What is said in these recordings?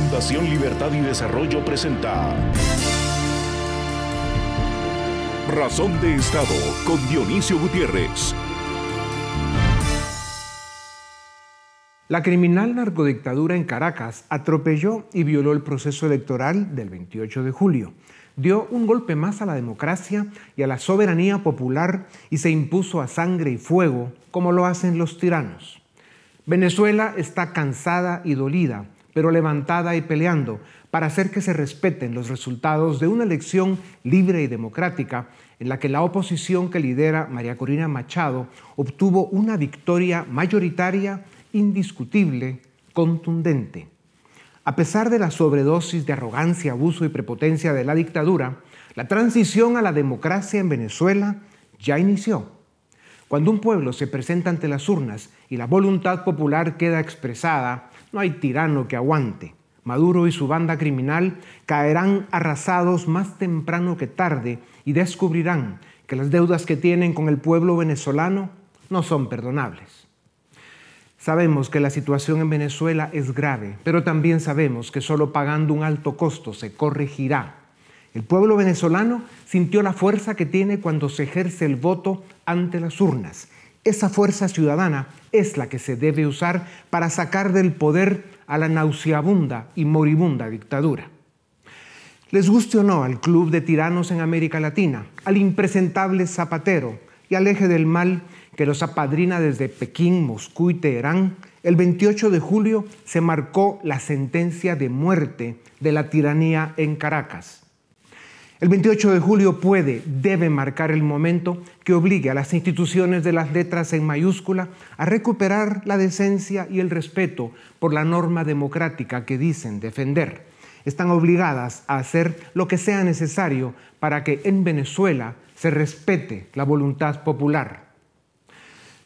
Fundación Libertad y Desarrollo presenta Razón de Estado con Dionisio Gutiérrez. La criminal narcodictadura en Caracas atropelló y violó el proceso electoral del 28 de julio. Dio un golpe más a la democracia y a la soberanía popular y se impuso a sangre y fuego como lo hacen los tiranos. Venezuela está cansada y dolida, pero levantada y peleando para hacer que se respeten los resultados de una elección libre y democrática en la que la oposición que lidera María Corina Machado obtuvo una victoria mayoritaria, indiscutible, contundente. A pesar de la sobredosis de arrogancia, abuso y prepotencia de la dictadura, la transición a la democracia en Venezuela ya inició. Cuando un pueblo se presenta ante las urnas y la voluntad popular queda expresada, no hay tirano que aguante. Maduro y su banda criminal caerán arrasados más temprano que tarde y descubrirán que las deudas que tienen con el pueblo venezolano no son perdonables. Sabemos que la situación en Venezuela es grave, pero también sabemos que solo pagando un alto costo se corregirá. El pueblo venezolano sintió la fuerza que tiene cuando se ejerce el voto ante las urnas. Esa fuerza ciudadana es la que se debe usar para sacar del poder a la nauseabunda y moribunda dictadura. Les guste o no al club de tiranos en América Latina, al impresentable Zapatero y al eje del mal que los apadrina desde Pekín, Moscú y Teherán, el 28 de julio se marcó la sentencia de muerte de la tiranía en Caracas. El 28 de julio debe marcar el momento que obligue a las instituciones de las letras en mayúscula a recuperar la decencia y el respeto por la norma democrática que dicen defender. Están obligadas a hacer lo que sea necesario para que en Venezuela se respete la voluntad popular.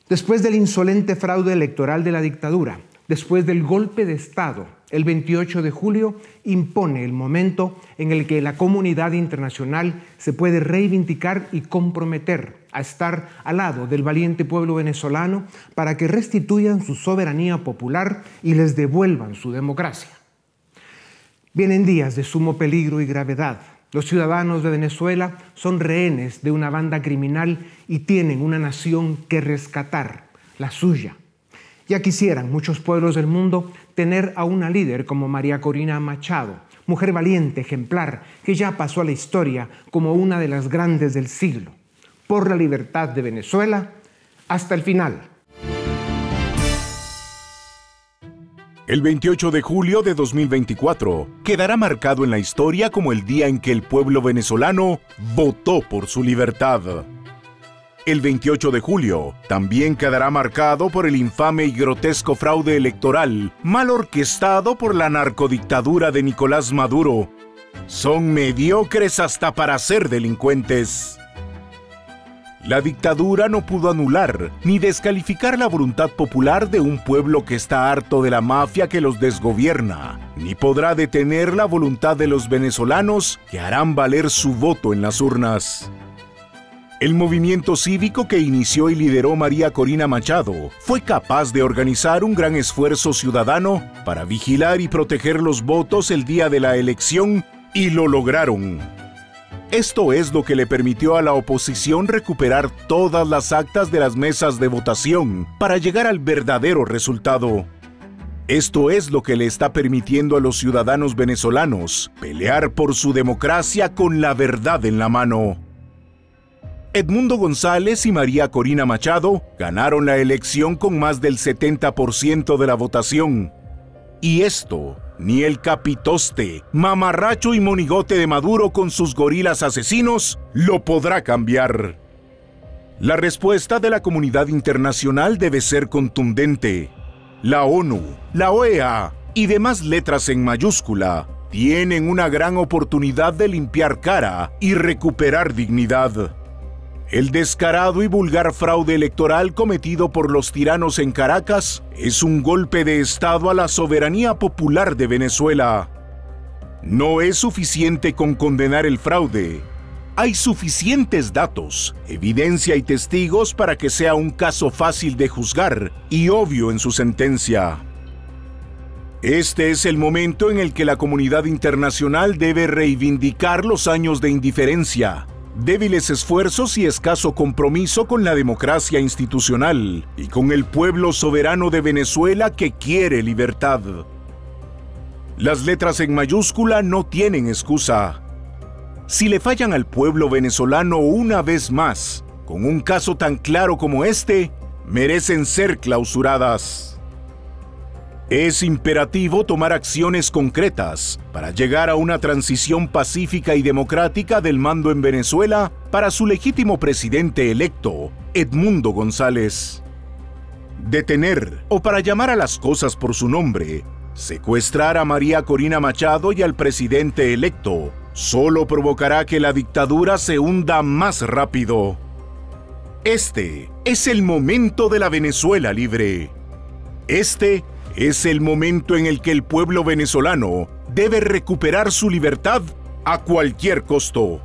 Después del insolente fraude electoral de la dictadura, después del golpe de Estado, el 28 de julio impone el momento en el que la comunidad internacional se puede reivindicar y comprometer a estar al lado del valiente pueblo venezolano para que restituyan su soberanía popular y les devuelvan su democracia. Vienen días de sumo peligro y gravedad. Los ciudadanos de Venezuela son rehenes de una banda criminal y tienen una nación que rescatar, la suya. Ya quisieran muchos pueblos del mundo tener a una líder como María Corina Machado, mujer valiente, ejemplar, que ya pasó a la historia como una de las grandes del siglo. Por la libertad de Venezuela, hasta el final. El 28 de julio de 2024 quedará marcado en la historia como el día en que el pueblo venezolano votó por su libertad. El 28 de julio también quedará marcado por el infame y grotesco fraude electoral mal orquestado por la narcodictadura de Nicolás Maduro. Son mediocres hasta para ser delincuentes. La dictadura no pudo anular ni descalificar la voluntad popular de un pueblo que está harto de la mafia que los desgobierna, ni podrá detener la voluntad de los venezolanos que harán valer su voto en las urnas. El movimiento cívico que inició y lideró María Corina Machado fue capaz de organizar un gran esfuerzo ciudadano para vigilar y proteger los votos el día de la elección, y lo lograron. Esto es lo que le permitió a la oposición recuperar todas las actas de las mesas de votación para llegar al verdadero resultado. Esto es lo que le está permitiendo a los ciudadanos venezolanos pelear por su democracia con la verdad en la mano. Edmundo González y María Corina Machado ganaron la elección con más del 70% de la votación. Y esto, ni el capitoste, mamarracho y monigote de Maduro con sus gorilas asesinos lo podrá cambiar. La respuesta de la comunidad internacional debe ser contundente. La ONU, la OEA y demás letras en mayúscula tienen una gran oportunidad de limpiar cara y recuperar dignidad. El descarado y vulgar fraude electoral cometido por los tiranos en Caracas es un golpe de Estado a la soberanía popular de Venezuela. No es suficiente con condenar el fraude. Hay suficientes datos, evidencia y testigos para que sea un caso fácil de juzgar y obvio en su sentencia. Este es el momento en el que la comunidad internacional debe reivindicar los años de indiferencia, débiles esfuerzos y escaso compromiso con la democracia institucional y con el pueblo soberano de Venezuela que quiere libertad. Las letras en mayúscula no tienen excusa. Si le fallan al pueblo venezolano una vez más, con un caso tan claro como este, merecen ser clausuradas. Es imperativo tomar acciones concretas para llegar a una transición pacífica y democrática del mando en Venezuela para su legítimo presidente electo, Edmundo González. Detener, o para llamar a las cosas por su nombre, secuestrar a María Corina Machado y al presidente electo, solo provocará que la dictadura se hunda más rápido. Este es el momento de la Venezuela libre. Este es el momento en el que el pueblo venezolano debe recuperar su libertad a cualquier costo.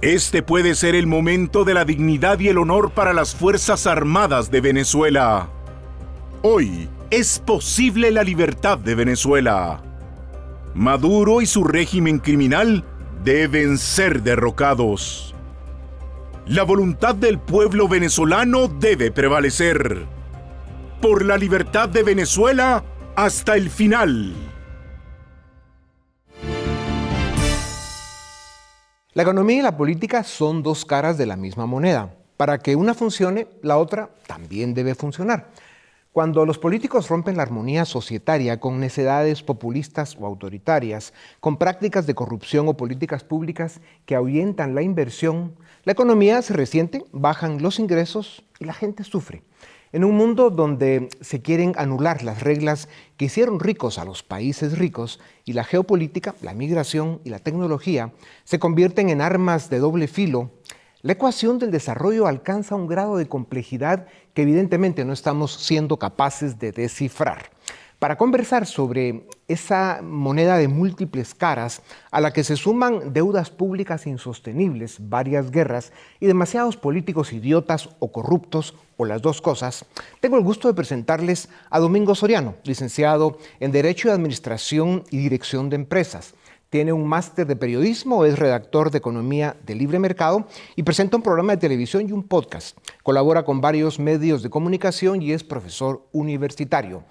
Este puede ser el momento de la dignidad y el honor para las Fuerzas Armadas de Venezuela. Hoy es posible la libertad de Venezuela. Maduro y su régimen criminal deben ser derrocados. La voluntad del pueblo venezolano debe prevalecer. Por la libertad de Venezuela hasta el final. La economía y la política son dos caras de la misma moneda. Para que una funcione, la otra también debe funcionar. Cuando los políticos rompen la armonía societaria con necedades populistas o autoritarias, con prácticas de corrupción o políticas públicas que ahuyentan la inversión, la economía se resiente, bajan los ingresos y la gente sufre. En un mundo donde se quieren anular las reglas que hicieron ricos a los países ricos y la geopolítica, la migración y la tecnología se convierten en armas de doble filo, la ecuación del desarrollo alcanza un grado de complejidad que evidentemente no estamos siendo capaces de descifrar. Para conversar sobre esa moneda de múltiples caras a la que se suman deudas públicas insostenibles, varias guerras y demasiados políticos idiotas o corruptos o las dos cosas, tengo el gusto de presentarles a Domingo Soriano, licenciado en Derecho y Administración y Dirección de Empresas. Tiene un máster de periodismo, es redactor de Economía de Libre Mercado y presenta un programa de televisión y un podcast. Colabora con varios medios de comunicación y es profesor universitario.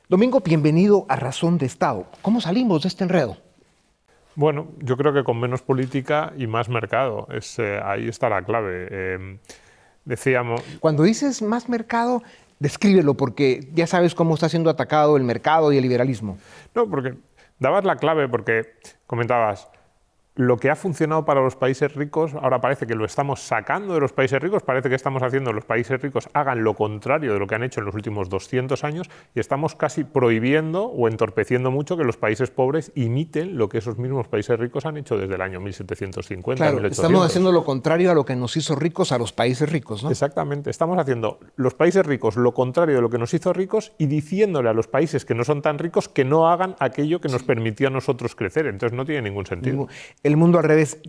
Domingo, bienvenido a Razón de Estado. ¿Cómo salimos de este enredo? Bueno, yo creo que con menos política y más mercado. Ahí está la clave. Decíamos... Cuando dices más mercado, descríbelo, porque ya sabes cómo está siendo atacado el mercado y el liberalismo. No, porque dabas la clave, porque comentabas... Lo que ha funcionado para los países ricos, ahora parece que lo estamos sacando de los países ricos, parece que estamos haciendo que los países ricos hagan lo contrario de lo que han hecho en los últimos 200 años y estamos casi prohibiendo o entorpeciendo mucho que los países pobres imiten lo que esos mismos países ricos han hecho desde el año 1750, claro, 1800. Estamos haciendo lo contrario a lo que nos hizo ricos a los países ricos, ¿no? Exactamente, estamos haciendo los países ricos lo contrario de lo que nos hizo ricos y diciéndole a los países que no son tan ricos que no hagan aquello que nos permitió a nosotros crecer. Entonces no tiene ningún sentido. El mundo al revés.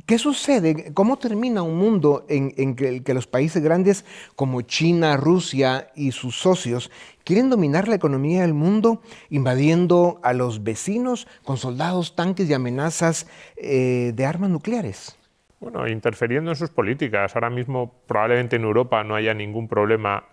¿Qué sucede? ¿Cómo termina un mundo en que los países grandes como China, Rusia y sus socios quieren dominar la economía del mundo, invadiendo a los vecinos con soldados, tanques y amenazas de armas nucleares? Bueno, interfiriendo en sus políticas. Ahora mismo probablemente en Europa no haya ningún problema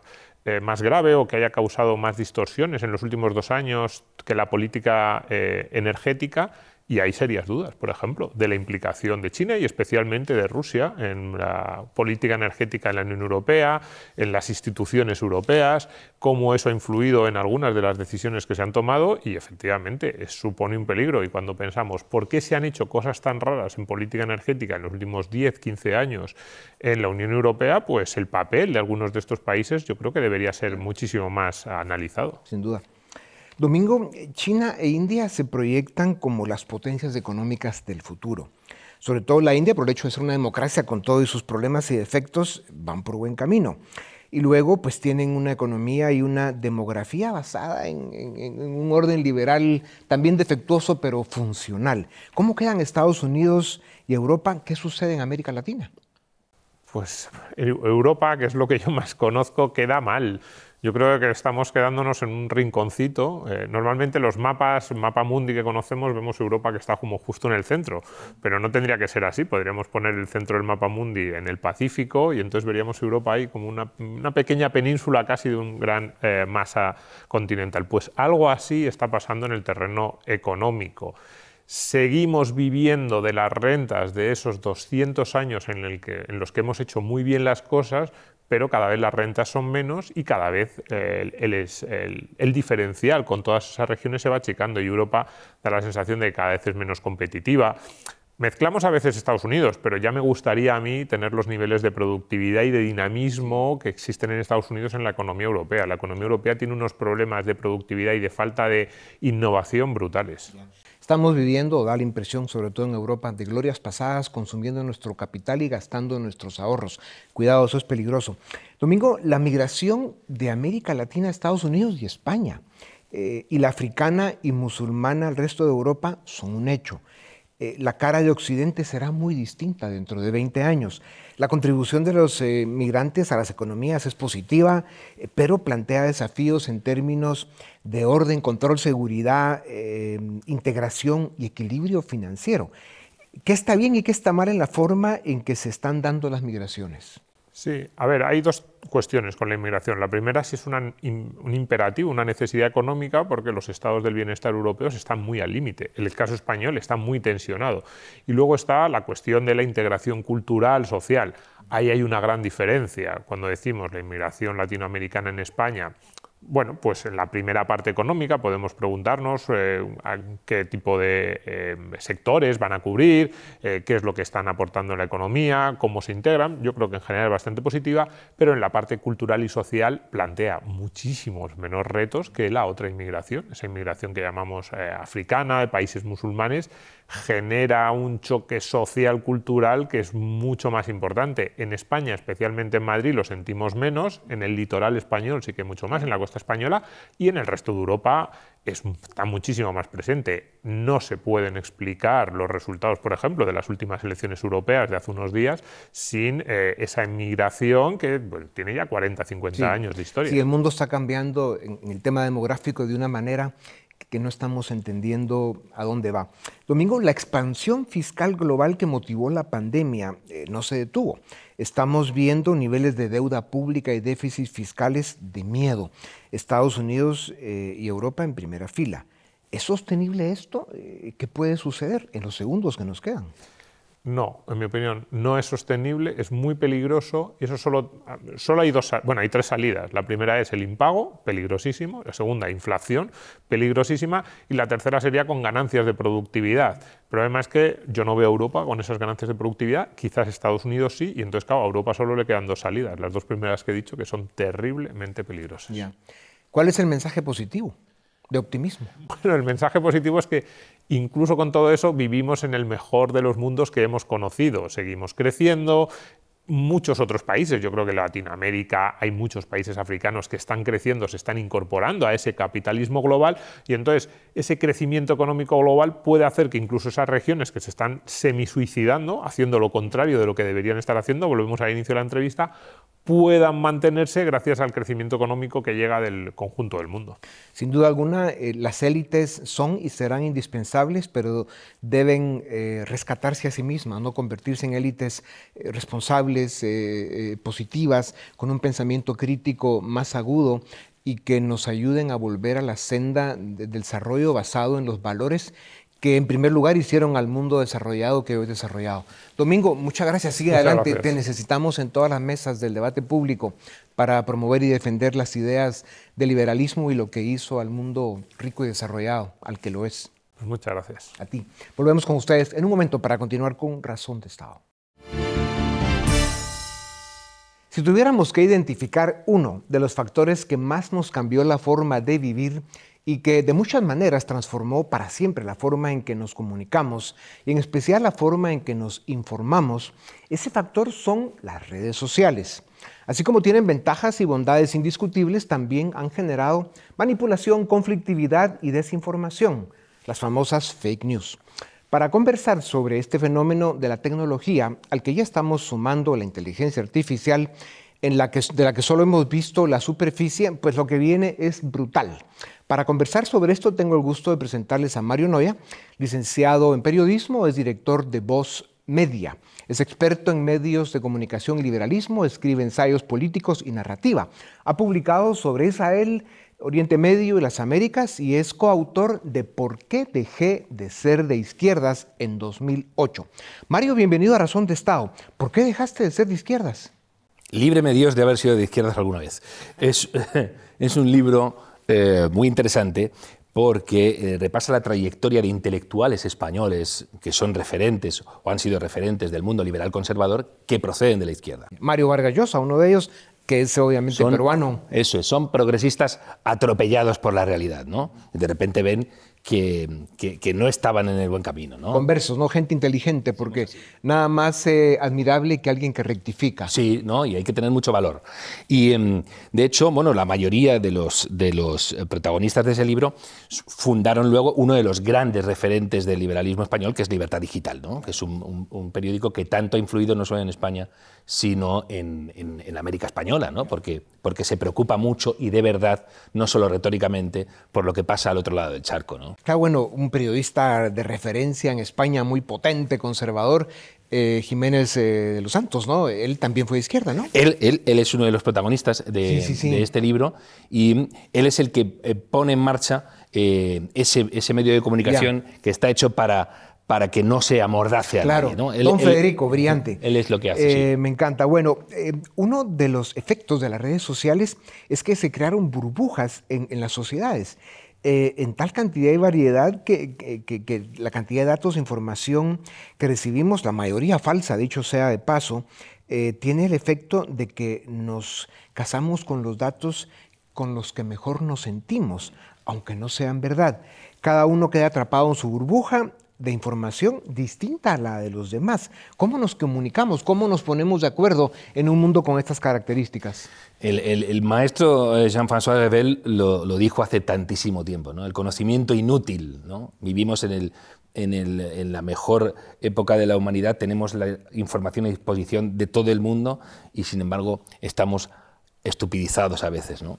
más grave o que haya causado más distorsiones en los últimos 2 años que la política energética. Y hay serias dudas, por ejemplo, de la implicación de China y especialmente de Rusia en la política energética en la Unión Europea, en las instituciones europeas, cómo eso ha influido en algunas de las decisiones que se han tomado y efectivamente supone un peligro. Y cuando pensamos por qué se han hecho cosas tan raras en política energética en los últimos 10, 15 años en la Unión Europea, pues el papel de algunos de estos países yo creo que debería ser muchísimo más analizado. Sin duda. Domingo, China e India se proyectan como las potencias económicas del futuro. Sobre todo la India, por el hecho de ser una democracia con todos sus problemas y defectos, van por buen camino. Y luego, pues tienen una economía y una demografía basada en un orden liberal también defectuoso, pero funcional. ¿Cómo quedan Estados Unidos y Europa? ¿Qué sucede en América Latina? Pues Europa, que es lo que yo más conozco, queda mal. Yo creo que estamos quedándonos en un rinconcito. Normalmente los mapas, mapa mundi que conocemos, vemos Europa que está como justo en el centro, pero no tendría que ser así. Podríamos poner el centro del mapa mundi en el Pacífico y entonces veríamos Europa ahí como una pequeña península casi de un gran masa continental. Pues algo así está pasando en el terreno económico. Seguimos viviendo de las rentas de esos 200 años en los que hemos hecho muy bien las cosas, pero cada vez las rentas son menos y cada vez el diferencial con todas esas regiones se va achicando y Europa da la sensación de que cada vez es menos competitiva. Mezclamos a veces Estados Unidos, pero ya me gustaría a mí tener los niveles de productividad y de dinamismo que existen en Estados Unidos en la economía europea. La economía europea tiene unos problemas de productividad y de falta de innovación brutales. Estamos viviendo, da la impresión, sobre todo en Europa, de glorias pasadas, consumiendo nuestro capital y gastando nuestros ahorros. Cuidado, eso es peligroso. Domingo, la migración de América Latina a Estados Unidos y España, y la africana y musulmana al resto de Europa son un hecho. La cara de Occidente será muy distinta dentro de 20 años. La contribución de los migrantes a las economías es positiva, pero plantea desafíos en términos de orden, control, seguridad, integración y equilibrio financiero. ¿Qué está bien y qué está mal en la forma en que se están dando las migraciones? Sí, a ver, hay dos cuestiones con la inmigración. La primera, si es un imperativo, una necesidad económica, porque los estados del bienestar europeos están muy al límite. El caso español está muy tensionado. Y luego está la cuestión de la integración cultural, social. Ahí hay una gran diferencia. Cuando decimos la inmigración latinoamericana en España, bueno, pues en la primera parte económica podemos preguntarnos a qué tipo de sectores van a cubrir, qué es lo que están aportando en la economía, cómo se integran. Yo creo que en general es bastante positiva, pero en la parte cultural y social plantea muchísimos menos retos que la otra inmigración. Esa inmigración que llamamos africana, de países musulmanes, genera un choque social, cultural, que es mucho más importante. En España, especialmente en Madrid, lo sentimos menos, en el litoral español sí que mucho más, en la costa española, y en el resto de Europa está muchísimo más presente. No se pueden explicar los resultados, por ejemplo, de las últimas elecciones europeas de hace unos días sin esa inmigración que tiene ya 40, 50 años de historia. Sí, el mundo está cambiando en el tema demográfico de una manera que no estamos entendiendo a dónde va. Domingo, la expansión fiscal global que motivó la pandemia no se detuvo. Estamos viendo niveles de deuda pública y déficits fiscales de miedo. Estados Unidos y Europa en primera fila. ¿Es sostenible esto? ¿Qué puede suceder en los segundos que nos quedan? No, en mi opinión, no es sostenible, es muy peligroso y eso solo hay tres salidas. La primera es el impago, peligrosísimo. La segunda, inflación, peligrosísima. Y la tercera sería con ganancias de productividad. El problema es que yo no veo a Europa con esas ganancias de productividad, quizás Estados Unidos sí, y entonces, claro, a Europa solo le quedan dos salidas, las dos primeras que he dicho, que son terriblemente peligrosas. Ya. ¿Cuál es el mensaje positivo de optimismo? Bueno, el mensaje positivo es que incluso con todo eso vivimos en el mejor de los mundos que hemos conocido. Seguimos creciendo. Muchos otros países, yo creo que en Latinoamérica hay muchos países africanos que están creciendo, se están incorporando a ese capitalismo global y entonces ese crecimiento económico global puede hacer que incluso esas regiones que se están semisuicidando, haciendo lo contrario de lo que deberían estar haciendo, volvemos al inicio de la entrevista, puedan mantenerse gracias al crecimiento económico que llega del conjunto del mundo. Sin duda alguna, las élites son y serán indispensables, pero deben rescatarse a sí mismas, no convertirse en élites responsables, positivas, con un pensamiento crítico más agudo y que nos ayuden a volver a la senda del desarrollo basado en los valores que en primer lugar hicieron al mundo desarrollado que hoy es desarrollado. Domingo, muchas gracias. Sigue adelante. Te necesitamos en todas las mesas del debate público para promover y defender las ideas del liberalismo y lo que hizo al mundo rico y desarrollado, al que lo es. Pues muchas gracias. A ti. Volvemos con ustedes en un momento para continuar con Razón de Estado. Si tuviéramos que identificar uno de los factores que más nos cambió la forma de vivir y que de muchas maneras transformó para siempre la forma en que nos comunicamos y en especial la forma en que nos informamos, ese factor son las redes sociales. Así como tienen ventajas y bondades indiscutibles, también han generado manipulación, conflictividad y desinformación, las famosas fake news. Para conversar sobre este fenómeno de la tecnología, al que ya estamos sumando la inteligencia artificial, de la que solo hemos visto la superficie, pues lo que viene es brutal. Para conversar sobre esto tengo el gusto de presentarles a Mario Noya, licenciado en periodismo, es director de Voz Media. Es experto en medios de comunicación y liberalismo, escribe ensayos políticos y narrativa. Ha publicado sobre Israel, Oriente Medio y las Américas y es coautor de ¿Por qué dejé de ser de izquierdas? En 2008. Mario, bienvenido a Razón de Estado. ¿Por qué dejaste de ser de izquierdas? Líbreme Dios de haber sido de izquierdas alguna vez. Es un libro muy interesante porque repasa la trayectoria de intelectuales españoles que son referentes o han sido referentes del mundo liberal conservador que proceden de la izquierda. Mario Vargas Llosa, uno de ellos, que es obviamente peruano. Eso es, son progresistas atropellados por la realidad, ¿no? De repente ven que no estaban en el buen camino, ¿no? Conversos, ¿no? Gente inteligente, porque nada más admirable que alguien que rectifica. Sí, ¿no? Y hay que tener mucho valor. Y de hecho, bueno, la mayoría de los protagonistas de ese libro fundaron luego uno de los grandes referentes del liberalismo español, que es Libertad Digital, ¿no? Que es un periódico que tanto ha influido no solo en España, sino en la América española, ¿no? Porque se preocupa mucho y de verdad, no solo retóricamente, por lo que pasa al otro lado del charco, ¿no? Claro, bueno, un periodista de referencia en España muy potente, conservador, Jiménez de los Santos, ¿no? Él también fue de izquierda, ¿no? Él es uno de los protagonistas de este libro y él es el que pone en marcha ese medio de comunicación que está hecho para que no se amordace a nadie, ¿no? Don Federico, brillante. Él es lo que hace, sí. Me encanta. Bueno, uno de los efectos de las redes sociales es que se crearon burbujas en las sociedades. En tal cantidad y variedad que la cantidad de datos e información que recibimos, la mayoría falsa, dicho sea de paso, tiene el efecto de que nos casamos con los datos con los que mejor nos sentimos, aunque no sean verdad. Cada uno queda atrapado en su burbuja de información distinta a la de los demás. ¿Cómo nos comunicamos? ¿Cómo nos ponemos de acuerdo en un mundo con estas características? El maestro Jean-François Revel lo dijo hace tantísimo tiempo, ¿no? El conocimiento inútil, ¿no? Vivimos en la mejor época de la humanidad, tenemos la información a disposición de todo el mundo y sin embargo estamos estupidizados a veces, ¿no?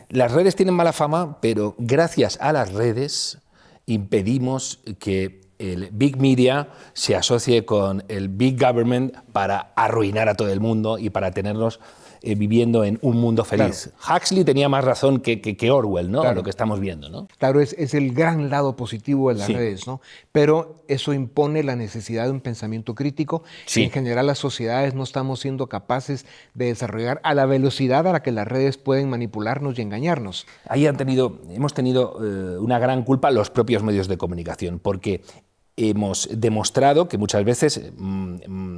Las redes tienen mala fama, pero gracias a las redes impedimos que el Big Media se asocie con el Big Government para arruinar a todo el mundo y para tenernos viviendo en un mundo feliz. Claro. Huxley tenía más razón que Orwell, ¿no? Claro. Lo que estamos viendo, ¿no? Claro, es el gran lado positivo de las redes, ¿no? Pero eso impone la necesidad de un pensamiento crítico y en general las sociedades no estamos siendo capaces de desarrollar a la velocidad a la que las redes pueden manipularnos y engañarnos. Ahí hemos tenido una gran culpa los propios medios de comunicación, porque hemos demostrado que muchas veces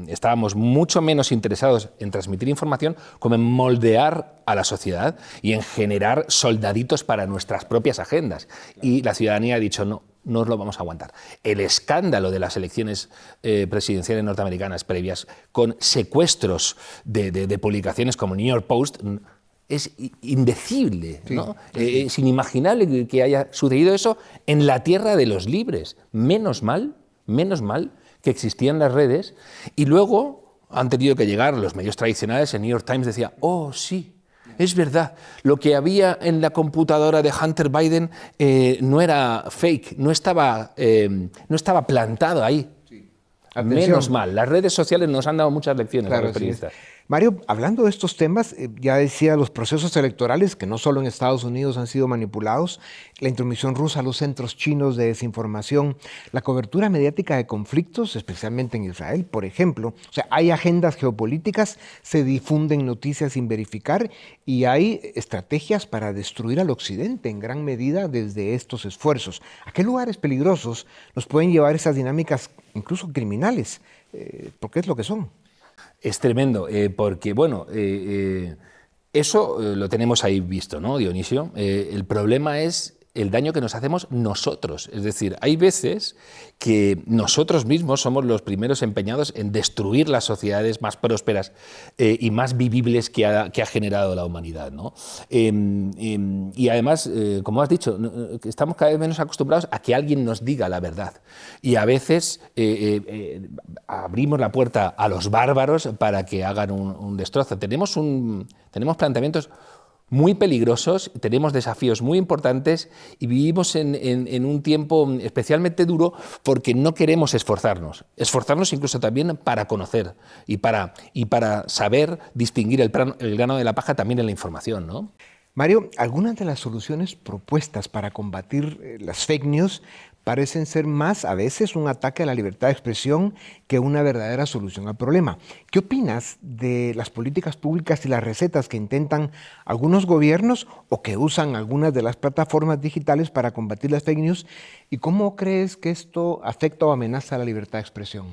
estábamos mucho menos interesados en transmitir información como en moldear a la sociedad y en generar soldaditos para nuestras propias agendas. Y la ciudadanía ha dicho, no os lo vamos a aguantar. El escándalo de las elecciones presidenciales norteamericanas previas, con secuestros de publicaciones como New York Post, es indecible, ¿no? Es inimaginable que haya sucedido eso en la tierra de los libres. Menos mal que existían las redes y luego han tenido que llegar los medios tradicionales. El New York Times decía, oh sí, es verdad, lo que había en la computadora de Hunter Biden no era fake, no estaba plantado ahí. Menos mal, las redes sociales nos han dado muchas lecciones a los periodistas. Mario, hablando de estos temas, ya decía los procesos electorales, que no solo en Estados Unidos han sido manipulados, la intromisión rusa a los centros chinos de desinformación, la cobertura mediática de conflictos, especialmente en Israel, por ejemplo. O sea, hay agendas geopolíticas, se difunden noticias sin verificar y hay estrategias para destruir al Occidente en gran medida desde estos esfuerzos. ¿A qué lugares peligrosos nos pueden llevar esas dinámicas, incluso criminales? Porque es lo que son. Es tremendo, porque, bueno, eso lo tenemos ahí visto, ¿no, Dionisio? El problema es el daño que nos hacemos nosotros. Es decir, hay veces que nosotros mismos somos los primeros empeñados en destruir las sociedades más prósperas y más vivibles que ha generado la humanidad, ¿no? Y además, como has dicho, estamos cada vez menos acostumbrados a que alguien nos diga la verdad. Y a veces abrimos la puerta a los bárbaros para que hagan un destrozo. Tenemos planteamientos muy peligrosos, tenemos desafíos muy importantes y vivimos en un tiempo especialmente duro porque no queremos esforzarnos incluso también para conocer y para saber distinguir el grano de la paja también en la información, ¿no? Mario, algunas de las soluciones propuestas para combatir las fake news parecen ser más a veces un ataque a la libertad de expresión que una verdadera solución al problema. ¿Qué opinas de las políticas públicas y las recetas que intentan algunos gobiernos o que usan algunas de las plataformas digitales para combatir las fake news? ¿Y cómo crees que esto afecta o amenaza a la libertad de expresión?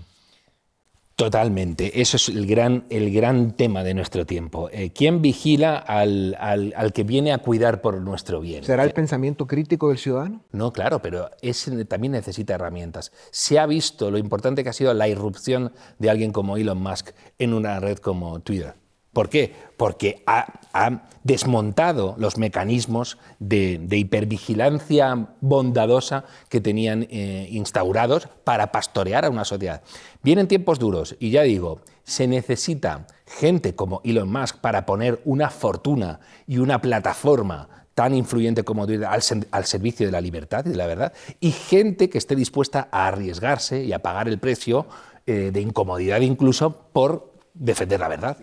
Totalmente, eso es el gran tema de nuestro tiempo. ¿Quién vigila al que viene a cuidar por nuestro bien? ¿Será el pensamiento crítico del ciudadano? No, claro, pero ese también necesita herramientas. Se ha visto lo importante que ha sido la irrupción de alguien como Elon Musk en una red como Twitter. ¿Por qué? Porque ha desmontado los mecanismos de hipervigilancia bondadosa que tenían instaurados para pastorear a una sociedad. Vienen tiempos duros y ya digo, se necesita gente como Elon Musk para poner una fortuna y una plataforma tan influyente como Twitter al servicio de la libertad y de la verdad, y gente que esté dispuesta a arriesgarse y a pagar el precio de incomodidad incluso por defender la verdad.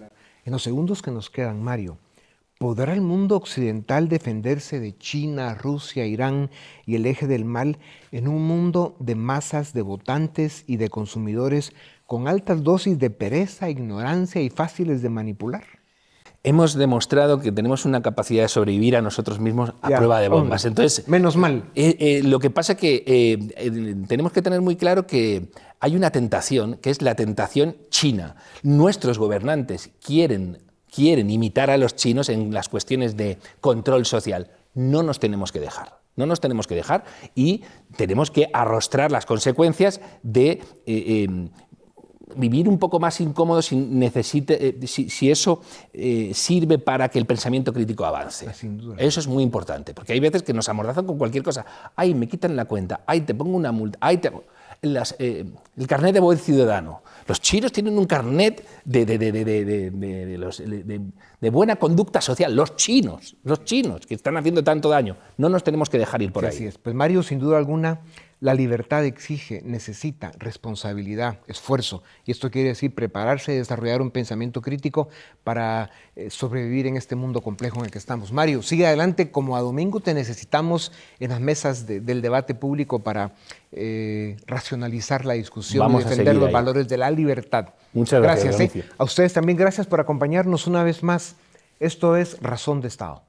En los segundos que nos quedan, Mario, ¿podrá el mundo occidental defenderse de China, Rusia, Irán y el eje del mal en un mundo de masas de votantes y de consumidores con altas dosis de pereza, ignorancia y fáciles de manipular? Hemos demostrado que tenemos una capacidad de sobrevivir a nosotros mismos a prueba de bombas. Entonces, menos mal. Lo que pasa es que tenemos que tener muy claro que hay una tentación, que es la tentación china. Nuestros gobernantes quieren imitar a los chinos en las cuestiones de control social. No nos tenemos que dejar. No nos tenemos que dejar y tenemos que arrostrar las consecuencias de vivir un poco más incómodo si eso sirve para que el pensamiento crítico avance. Sin duda. Eso es muy importante, porque hay veces que nos amordazan con cualquier cosa. Ay, me quitan la cuenta, ay, te pongo una multa, ay, el carnet de buen ciudadano. Los chinos tienen un carnet de buena conducta social. Los chinos, que están haciendo tanto daño. No nos tenemos que dejar ir por ahí. Así es. Pues Mario, sin duda alguna, la libertad necesita responsabilidad, esfuerzo. Y esto quiere decir prepararse y desarrollar un pensamiento crítico para sobrevivir en este mundo complejo en el que estamos. Mario, sigue adelante. Como a domingo te necesitamos en las mesas del debate público para racionalizar la discusión y defender los valores de la libertad. Muchas gracias. A ustedes también gracias por acompañarnos una vez más. Esto es Razón de Estado.